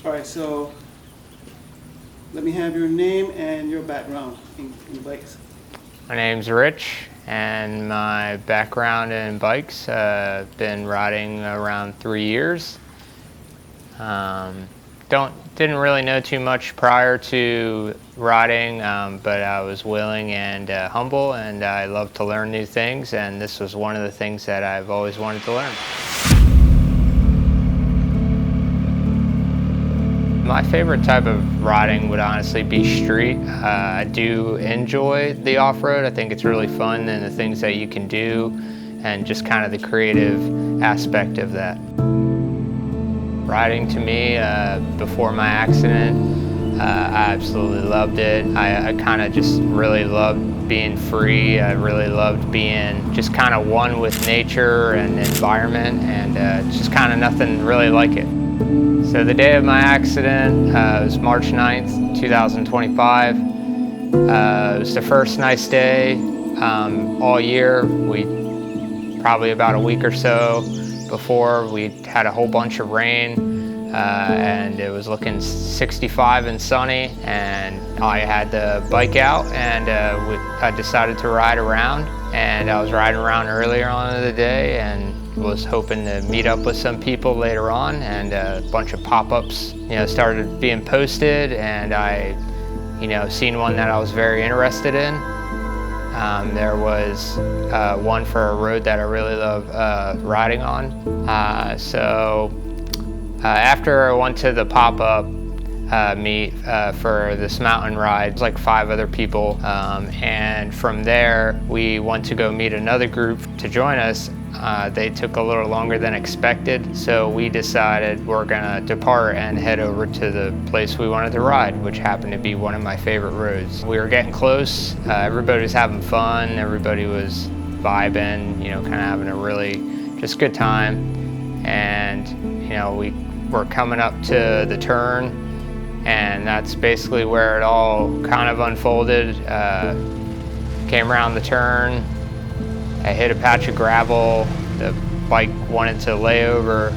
All right, so let me have your name and your background in bikes. My name's Rich, and my background in bikes, been riding around 3 years. Didn't really know too much prior to riding, but I was willing and humble, and I love to learn new things, and this was one of the things that I've always wanted to learn. My favorite type of riding would honestly be street. I do enjoy the off-road. I think it's really fun and the things that you can do and just kind of the creative aspect of that. Riding to me, before my accident, I absolutely loved it. I kind of just really loved being free. I really loved being just kind of one with nature and environment, and just kind of nothing really like it. So the day of my accident was March 9th, 2025. It was the first nice day all year. Probably about a week or so before, we had a whole bunch of rain, and it was looking 65 and sunny, and I had the bike out, and I decided to ride around, and I was riding around earlier on in the day and was hoping to meet up with some people later on, and a bunch of pop-ups started being posted, and I seen one that I was very interested in. There was one for a road that I really love riding on. So after I went to the pop-up meet for this mountain ride, it was like 5 other people, and from there we went to go meet another group to join us. They took a little longer than expected, so we decided we're gonna depart and head over to the place we wanted to ride, which happened to be one of my favorite roads. We were getting close, everybody was having fun, everybody was vibing, kind of having a really just good time. And we were coming up to the turn, and that's basically where it all kind of unfolded. Came around the turn, I hit a patch of gravel, the bike wanted to lay over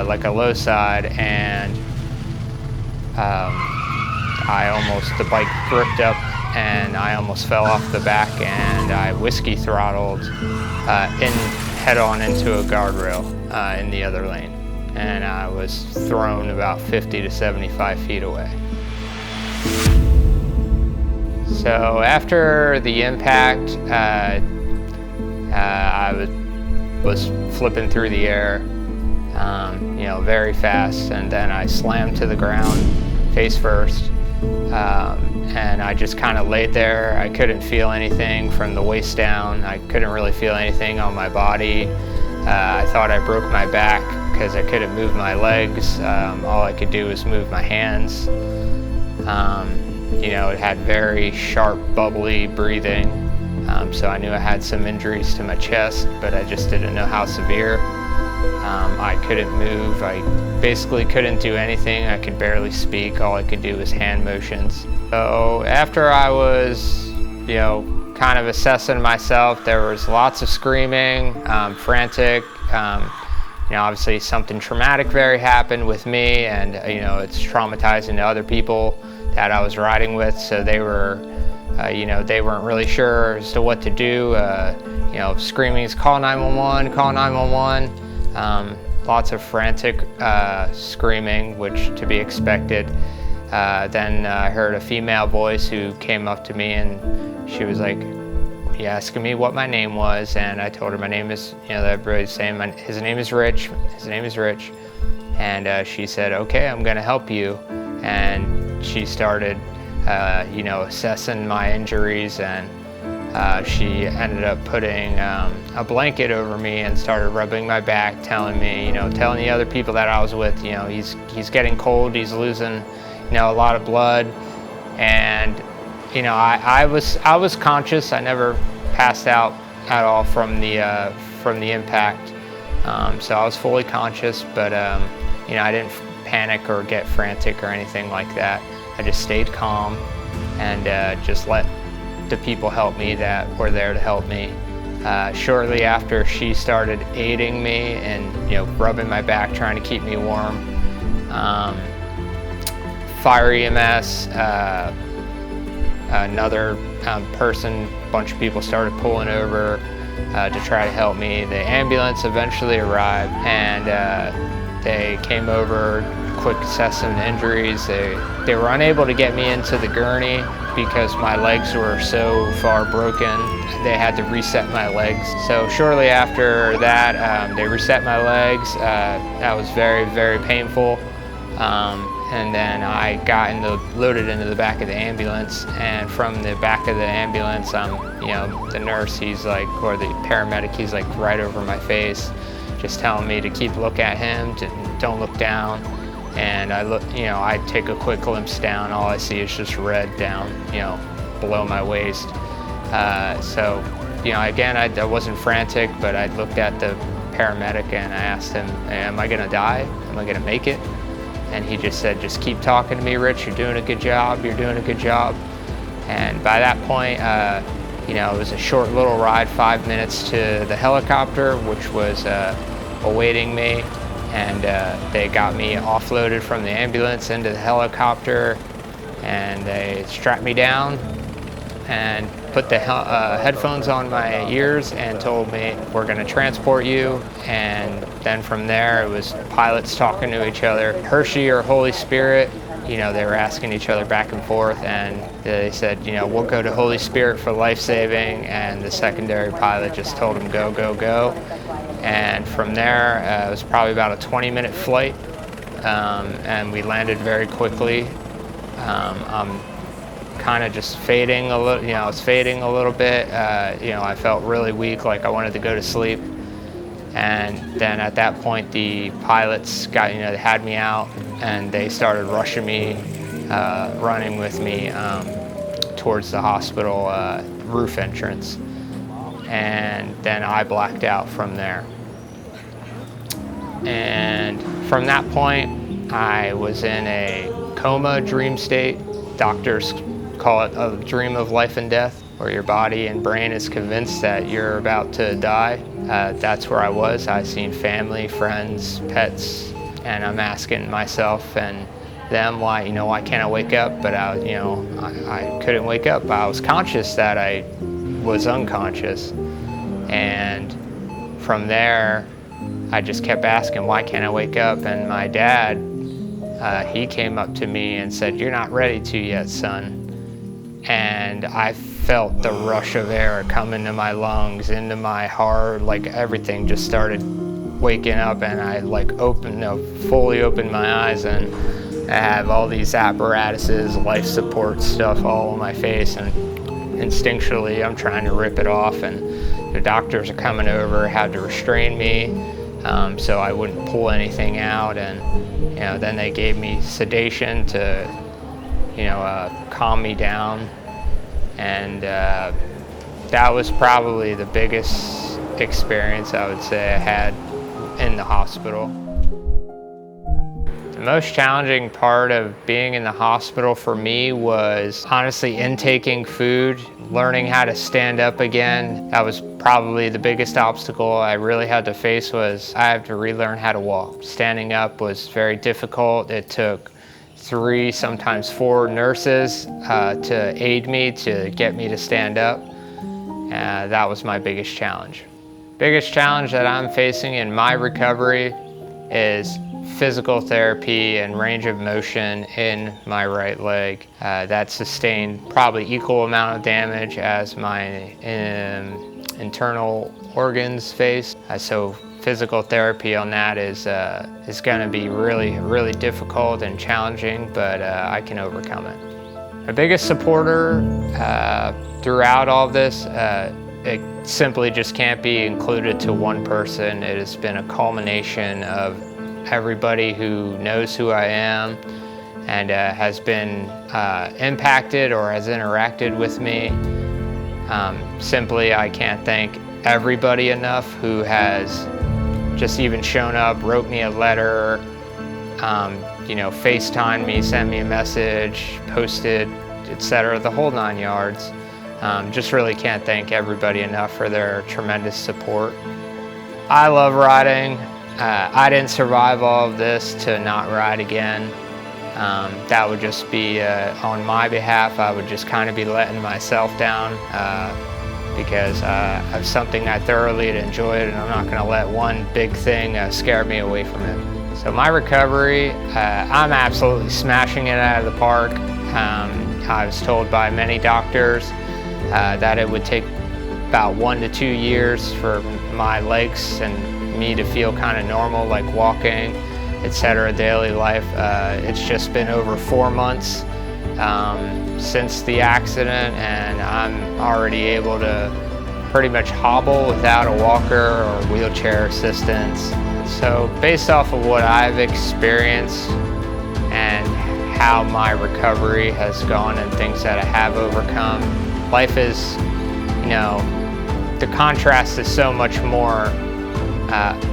like a low side, and the bike gripped up and I almost fell off the back, and I whiskey throttled head on into a guardrail in the other lane, and I was thrown about 50 to 75 feet away. So after the impact, I was flipping through the air, very fast, and then I slammed to the ground face first, and I just kind of laid there. I couldn't feel anything from the waist down. I couldn't really feel anything on my body. I thought I broke my back because I couldn't move my legs. All I could do was move my hands. It had very sharp, bubbly breathing. So I knew I had some injuries to my chest, but I just didn't know how severe. I couldn't move. I basically couldn't do anything. I could barely speak. All I could do was hand motions. So after I was, kind of assessing myself, there was lots of screaming, frantic. Obviously something traumatic happened with me, and it's traumatizing to other people that I was riding with, so they were they weren't really sure as to what to do. Screaming is call 911, call 911. Lots of frantic screaming, which to be expected. Then I heard a female voice who came up to me, and she was like, asking me what my name was, and I told her my name is, everybody's saying his name is Rich, and she said, okay, I'm gonna help you. And she started assessing my injuries, and she ended up putting a blanket over me and started rubbing my back, telling me, telling the other people that I was with, he's getting cold, he's losing, a lot of blood. And I was conscious. I never passed out at all from the impact, so I was fully conscious, but I didn't panic or get frantic or anything like that. I just stayed calm and just let the people help me that were there to help me. Shortly after, she started aiding me and rubbing my back, trying to keep me warm. fire EMS, another person, a bunch of people started pulling over to try to help me. The ambulance eventually arrived, and they came over, quick assessment injuries. They were unable to get me into the gurney because my legs were so far broken. They had to reset my legs. So shortly after that, they reset my legs. That was very, very painful. And then I got loaded into the back of the ambulance, and from the back of the ambulance, the nurse, he's like, or the paramedic, he's like right over my face, just telling me to keep look at him, don't look down. And I look, I take a quick glimpse down, all I see is just red down, below my waist. So, again, I wasn't frantic, but I looked at the paramedic and I asked him, am I gonna die? Am I gonna make it? And he just said, just keep talking to me, Rich, you're doing a good job, you're doing a good job. And by that point, it was a short little ride, 5 minutes to the helicopter, which was awaiting me. And they got me offloaded from the ambulance into the helicopter, and they strapped me down and put the headphones on my ears and told me, we're gonna transport you. And then from there, it was pilots talking to each other, Hershey or Holy Spirit. They were asking each other back and forth, and they said, we'll go to Holy Spirit for life-saving, and the secondary pilot just told him, go, go, go. And from there, it was probably about a 20-minute flight, and we landed very quickly. I'm kind of just fading a little, I was fading a little bit. I felt really weak, like I wanted to go to sleep. And then at that point, the pilots got, they had me out, and they started rushing me, running with me towards the hospital roof entrance. And then I blacked out from there. And from that point, I was in a coma dream state. Doctors call it a dream of life and death, where your body and brain is convinced that you're about to die. That's where I was. I seen family, friends, pets, and I'm asking myself and them why can't I wake up? But I couldn't wake up. I was conscious that I was unconscious. And from there, I just kept asking, why can't I wake up? And my dad, he came up to me and said, you're not ready to yet, son. And I felt the rush of air come into my lungs, into my heart, like everything just started waking up, and I fully opened my eyes, and I have all these apparatuses, life support stuff all on my face, and instinctually I'm trying to rip it off, and the doctors are coming over, had to restrain me so I wouldn't pull anything out, and then they gave me sedation to calm me down. And that was probably the biggest experience I would say I had in the hospital. The most challenging part of being in the hospital for me was honestly intaking food, learning how to stand up again. That was probably the biggest obstacle I really had to face. Was I had to relearn how to walk. Standing up was very difficult. It took 3, sometimes 4 nurses to aid me, to get me to stand up. That was my biggest challenge. Biggest challenge that I'm facing in my recovery is physical therapy and range of motion in my right leg. That sustained probably equal amount of damage as my internal organs faced. So physical therapy on that is going to be really, really difficult and challenging, but I can overcome it. My biggest supporter throughout all of this, it simply just can't be included to one person. It has been a culmination of everybody who knows who I am and has been impacted or has interacted with me. Simply, I can't thank everybody enough who has just even shown up, wrote me a letter, FaceTimed me, sent me a message, posted, etc., the whole 9 yards. Just really can't thank everybody enough for their tremendous support. I love riding. I didn't survive all of this to not ride again. that would just be on my behalf. I would just kind of be letting myself down because of something I thoroughly enjoyed, and I'm not going to let one big thing scare me away from it. So my recovery, I'm absolutely smashing it out of the park. I was told by many doctors that it would take about 1 to 2 years for my legs and me to feel kind of normal, like walking, etc., daily life. It's just been over 4 months since the accident, and I'm already able to pretty much hobble without a walker or wheelchair assistance. So based off of what I've experienced and how my recovery has gone and things that I have overcome, life is, you know, the contrast is so much more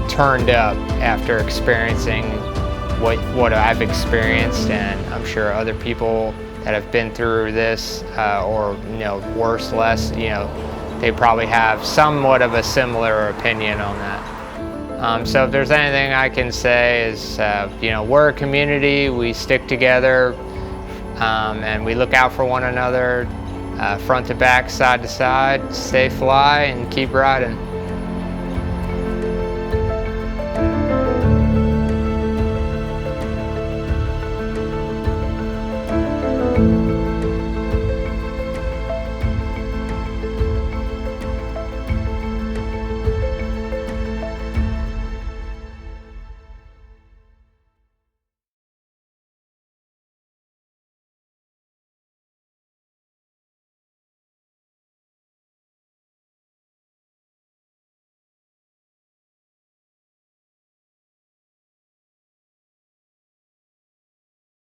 turned up after experiencing what I've experienced, and I'm sure other people that have been through this or, you know, worse, less, you know, they probably have somewhat of a similar opinion on that. So if there's anything I can say is, you know, we're a community, we stick together, and we look out for one another, front to back, side to side, stay fly, and keep riding.